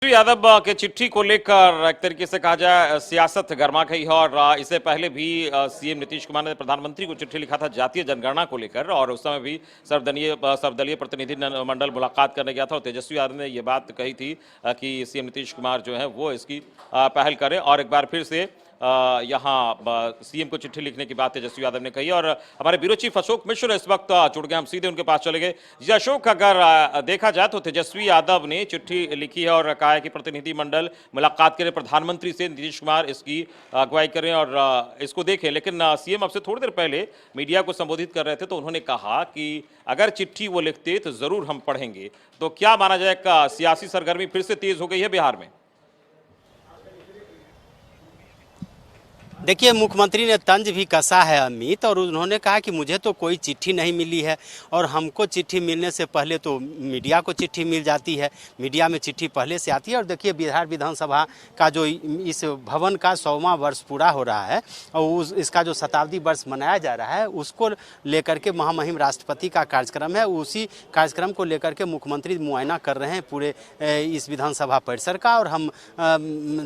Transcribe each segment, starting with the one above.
यादव के चिट्ठी को लेकर एक तरीके से कहा जाए सियासत गर्मा गई है और इससे पहले भी सीएम नीतीश कुमार ने प्रधानमंत्री को चिट्ठी लिखा था जातीय जनगणना को लेकर और उस समय भी सर्वदलीय प्रतिनिधि मंडल मुलाकात करने गया था और तेजस्वी यादव ने ये बात कही थी कि सीएम नीतीश कुमार जो है वो इसकी पहल करें और एक बार फिर से यहाँ सीएम को चिट्ठी लिखने की बात तेजस्वी यादव ने कही और हमारे ब्यूरो चीफ अशोक मिश्र इस वक्त जुड़ गए, हम सीधे उनके पास चले गए। जी अशोक, अगर देखा जाए तो तेजस्वी यादव ने चिट्ठी लिखी है और कहा है कि प्रतिनिधि मंडल मुलाकात करें प्रधानमंत्री से, नीतीश कुमार इसकी अगुवाई करें और इसको देखें, लेकिन सीएम अब से थोड़ी देर पहले मीडिया को संबोधित कर रहे थे तो उन्होंने कहा कि अगर चिट्ठी वो लिखते तो जरूर हम पढ़ेंगे। तो क्या माना जाए का सियासी सरगर्मी फिर से तेज हो गई है बिहार में? देखिए, मुख्यमंत्री ने तंज भी कसा है अमित, और उन्होंने कहा कि मुझे तो कोई चिट्ठी नहीं मिली है और हमको चिट्ठी मिलने से पहले तो मीडिया को चिट्ठी मिल जाती है, मीडिया में चिट्ठी पहले से आती है। और देखिए, बिहार विधानसभा का जो इस भवन का 100वां वर्ष पूरा हो रहा है और इसका जो शताब्दी वर्ष मनाया जा रहा है उसको लेकर के महामहिम राष्ट्रपति का कार्यक्रम है। उसी कार्यक्रम को लेकर के मुख्यमंत्री मुआयना कर रहे हैं पूरे इस विधानसभा परिसर का और हम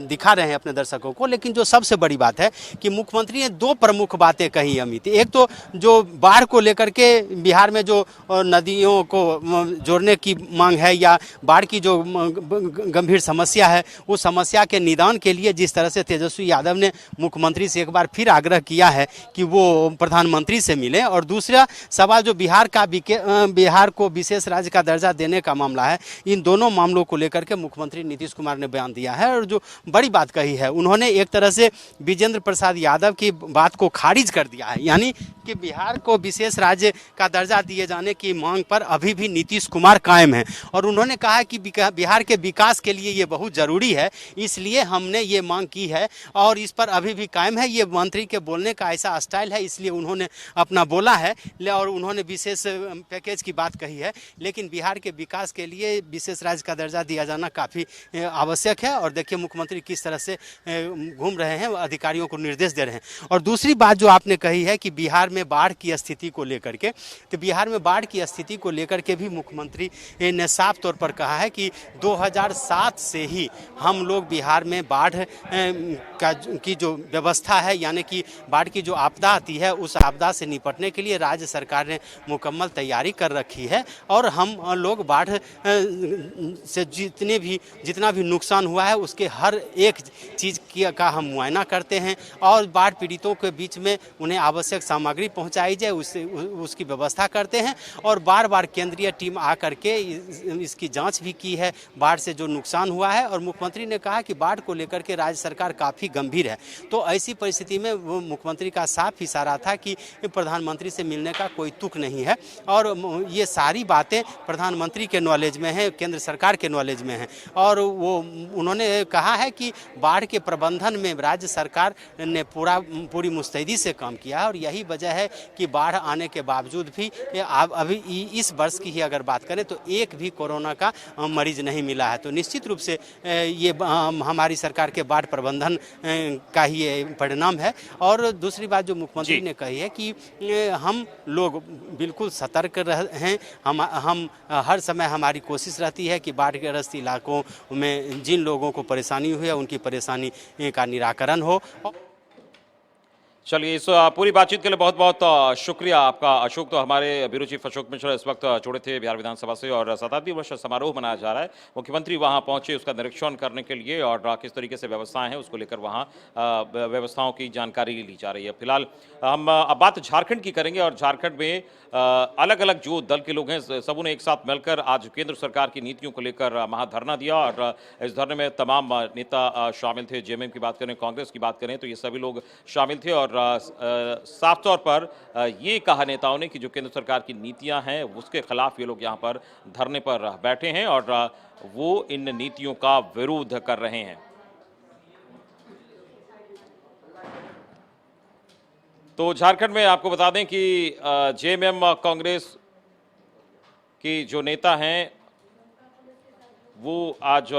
दिखा रहे हैं अपने दर्शकों को। लेकिन जो सबसे बड़ी बात है कि मुख्यमंत्री ने दो प्रमुख बातें कही अमित। एक तो जो बाढ़ को लेकर के बिहार में जो नदियों को जोड़ने की मांग है या बाढ़ की जो गंभीर समस्या है उस समस्या के निदान के लिए जिस तरह से तेजस्वी यादव ने मुख्यमंत्री से एक बार फिर आग्रह किया है कि वो प्रधानमंत्री से मिले। और दूसरा सवाल जो बिहार को विशेष राज्य का दर्जा देने का मामला है, इन दोनों मामलों को लेकर के मुख्यमंत्री नीतीश कुमार ने बयान दिया है। और जो बड़ी बात कही है, उन्होंने एक तरह से विजेंद्र प्रसाद यादव की बात को खारिज कर दिया है, यानी कि बिहार को विशेष राज्य का दर्जा दिए जाने की मांग पर अभी भी नीतीश कुमार कायम है। और उन्होंने कहा कि बिहार के विकास के लिए ये बहुत ज़रूरी है, इसलिए हमने ये मांग की है और इस पर अभी भी कायम है। ये मंत्री के बोलने का ऐसा स्टाइल है, इसलिए उन्होंने अपना बोला है और उन्होंने विशेष पैकेज की बात कही है। लेकिन बिहार के विकास के लिए विशेष राज्य का दर्जा दिया जाना काफ़ी आवश्यक है। और देखिए मुख्यमंत्री किस तरह से घूम रहे हैं, अधिकारियों को निर्देश दे रहे हैं। और दूसरी बात जो आपने कही है कि बिहार में बाढ़ की स्थिति को लेकर के, तो बिहार में बाढ़ की स्थिति को लेकर के भी मुख्यमंत्री ने साफ तौर पर कहा है कि 2007 से ही हम लोग बिहार में बाढ़ की जो व्यवस्था है, यानी कि बाढ़ की जो आपदा आती है उस आपदा से निपटने के लिए राज्य सरकार ने मुकम्मल तैयारी कर रखी है। और हम लोग बाढ़ से जितना भी नुकसान हुआ है उसके हर एक चीज़ का हम मुआयना करते हैं और बाढ़ पीड़ितों के बीच में उन्हें आवश्यक सामग्री पहुंचाई जाए उसकी व्यवस्था करते हैं। और बार बार केंद्रीय टीम आकर के इसकी जांच भी की है, बाढ़ से जो नुकसान हुआ है। और मुख्यमंत्री ने कहा कि बाढ़ को लेकर के राज्य सरकार काफ़ी गंभीर है। तो ऐसी परिस्थिति में वो मुख्यमंत्री का साफ इशारा था कि प्रधानमंत्री से मिलने का कोई तुक नहीं है और ये सारी बातें प्रधानमंत्री के नॉलेज में हैं, केंद्र सरकार के नॉलेज में हैं। और वो उन्होंने कहा है कि बाढ़ के प्रबंधन में राज्य सरकार ने पूरी मुस्तैदी से काम किया है और यही वजह है कि बाढ़ आने के बावजूद भी अभी इस वर्ष की ही अगर बात करें तो एक भी कोरोना का मरीज नहीं मिला है। तो निश्चित रूप से ये हमारी सरकार के बाढ़ प्रबंधन का ही परिणाम है। और दूसरी बात जो मुख्यमंत्री ने कही है कि हम लोग बिल्कुल सतर्क हैं, हम हर समय हमारी कोशिश रहती है कि बाढ़ ग्रस्त इलाकों में जिन लोगों को परेशानी हुई है उनकी परेशानी का निराकरण हो। चलिए, इस पूरी बातचीत के लिए बहुत बहुत शुक्रिया आपका अशोक। तो हमारे ब्यूरो चीफ अशोक मिश्रा इस वक्त जुड़े थे बिहार विधानसभा से और शताब्दी वर्ष समारोह मनाया जा रहा है। मुख्यमंत्री वहां पहुंचे उसका निरीक्षण करने के लिए और किस तरीके से व्यवस्थाएं हैं उसको लेकर वहां व्यवस्थाओं की जानकारी ली जा रही है। फिलहाल हम अब बात झारखंड की करेंगे और झारखंड में अलग अलग जो दल के लोग हैं सबों ने एक साथ मिलकर आज केंद्र सरकार की नीतियों को लेकर महाधरना दिया और इस धरने में तमाम नेता शामिल थे। जेएमएम की बात करें, कांग्रेस की बात करें तो ये सभी लोग शामिल थे और साफ तौर पर ये कहा नेताओं ने कि जो केंद्र सरकार की नीतियां हैं उसके खिलाफ ये लोग यहाँ पर धरने पर बैठे हैं और वो इन नीतियों का विरोध कर रहे हैं। तो झारखंड में आपको बता दें कि जेएमएम कांग्रेस की जो नेता हैं वो आज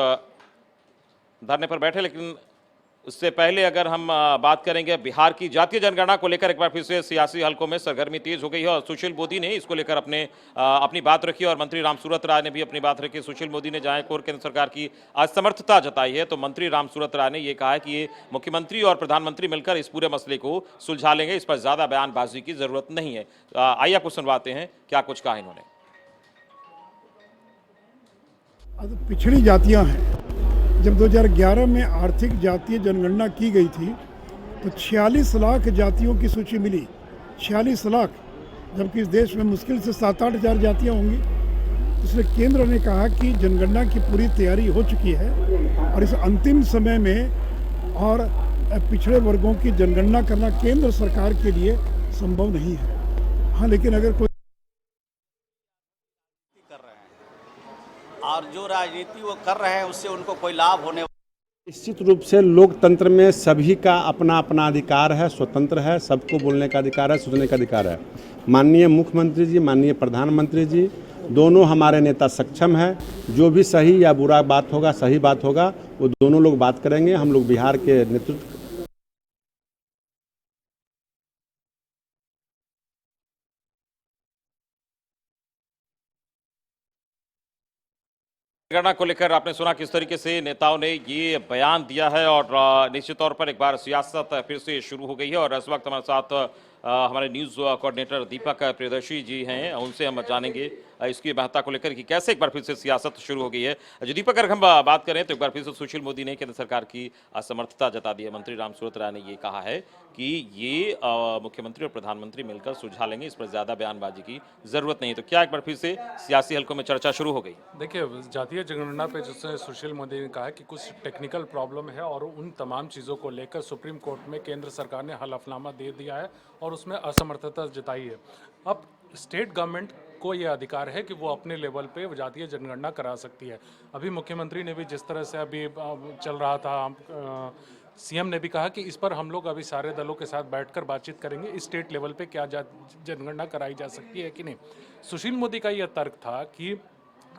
धरने पर बैठे, लेकिन उससे पहले अगर हम बात करेंगे बिहार की जातीय जनगणना को लेकर, एक बार फिर से सियासी हलकों में सरगर्मी तेज हो गई है और सुशील मोदी ने इसको लेकर अपनी बात रखी और मंत्री रामसूरत राय ने भी अपनी बात रखी। सुशील मोदी ने जहां और केंद्र सरकार की असमर्थता जताई है, तो मंत्री रामसूरत राय ने यह कहा है कि ये मुख्यमंत्री और प्रधानमंत्री मिलकर इस पूरे मसले को सुलझा लेंगे, इस पर ज्यादा बयानबाजी की जरूरत नहीं है। आइए आपको सुनवाते हैं क्या कुछ कहा इन्होंने। पिछड़ी जातियां हैं। जब 2011 में आर्थिक जातीय जनगणना की गई थी तो 46 लाख जातियों की सूची मिली। 46 लाख, जबकि इस देश में मुश्किल से 7-8 हज़ार जातियाँ होंगी। इसलिए केंद्र ने कहा कि जनगणना की पूरी तैयारी हो चुकी है और इस अंतिम समय में और पिछड़े वर्गों की जनगणना करना केंद्र सरकार के लिए संभव नहीं है। हाँ, लेकिन अगर कोई और जो राजनीति वो कर रहे हैं उससे उनको कोई लाभ होने। निश्चित रूप से लोकतंत्र में सभी का अपना अपना अधिकार है, स्वतंत्र है, सबको बोलने का अधिकार है, सोचने का अधिकार है। माननीय मुख्यमंत्री जी, माननीय प्रधानमंत्री जी, दोनों हमारे नेता सक्षम है। जो भी सही या बुरा बात होगा, सही बात होगा, वो दोनों लोग बात करेंगे। हम लोग बिहार के नेतृत्व जनगणना को लेकर आपने सुना किस तरीके से नेताओं ने ये बयान दिया है और निश्चित तौर पर एक बार सियासत फिर से शुरू हो गई है। और इस वक्त हमारे साथ हमारे न्यूज कोऑर्डिनेटर दीपक प्रियदर्शी जी हैं, उनसे हम जानेंगे इसकी महत्ता को लेकर कि कैसे एक बार फिर से सियासत शुरू हो गई है। जो दीपक, अगर हम बात करें तो एक बार फिर से सुशील मोदी ने केंद्र सरकार की असमर्थता जता दी है। मंत्री रामसूरत राय ने ये कहा है कि ये मुख्यमंत्री और प्रधानमंत्री मिलकर सुलझा लेंगे, इस पर ज्यादा बयानबाजी की जरूरत नहीं है। तो क्या एक बार फिर से सियासी हलकों में चर्चा शुरू हो गई? देखिए, जातीय जनगणना पे जैसे सुशील मोदी ने कहा कि कुछ टेक्निकल प्रॉब्लम है और उन तमाम चीज़ों को लेकर सुप्रीम कोर्ट में केंद्र सरकार ने हलफनामा दे दिया है और उसमें असमर्थता जताई है। अब स्टेट गवर्नमेंट को ये अधिकार है कि वो अपने लेवल पे जातीय जनगणना करा सकती है। अभी मुख्यमंत्री ने भी जिस तरह से अभी चल रहा था, सीएम ने भी कहा कि इस पर हम लोग अभी सारे दलों के साथ बैठकर बातचीत करेंगे, स्टेट लेवल पे क्या जनगणना कराई जा सकती है कि नहीं। सुशील मोदी का यह तर्क था कि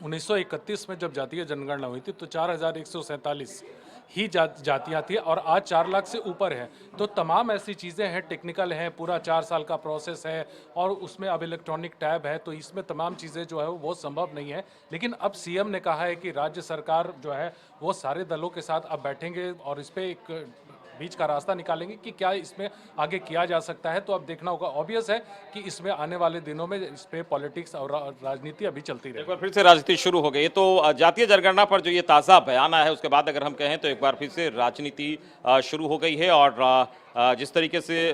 1931 में जब जातीय जनगणना हुई थी तो 4147 ही जातियाँ थी और आज 4 लाख से ऊपर है। तो तमाम ऐसी चीज़ें हैं, टेक्निकल हैं, पूरा 4 साल का प्रोसेस है और उसमें अब इलेक्ट्रॉनिक टैब है, तो इसमें तमाम चीज़ें जो है वो संभव नहीं है। लेकिन अब सीएम ने कहा है कि राज्य सरकार जो है वो सारे दलों के साथ अब बैठेंगे और इस पर एक बीच का रास्ता निकालेंगे कि क्या इसमें आगे किया जा सकता है। तो अब देखना होगा। ऑब्वियस है कि इसमें आने वाले दिनों में इस पे पॉलिटिक्स और राजनीति अभी चलती रहेगी। एक बार फिर से राजनीति शुरू हो गई। तो जातीय जनगणना पर जो ये ताज़ा बयान आया है उसके बाद अगर हम कहें तो एक बार फिर से राजनीति शुरू हो गई है। और जिस तरीके से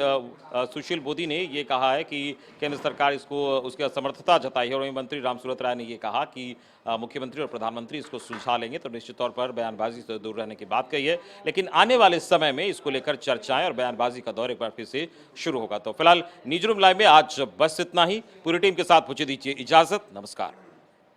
सुशील मोदी ने ये कहा है कि केंद्र सरकार इसको उसकी असमर्थता जताई है और वहीं मंत्री रामसूरत राय ने ये कहा कि मुख्यमंत्री और प्रधानमंत्री इसको सुलझा लेंगे, तो निश्चित तौर पर बयानबाजी से दूर रहने की बात कही है। लेकिन आने वाले समय में इसको लेकर चर्चाएं और बयानबाजी का दौर एक बार फिर से शुरू होगा। तो फिलहाल न्यूज़ रूम लाइव में आज बस इतना ही। पूरी टीम के साथ मुझे दीजिए इजाजत। नमस्कार।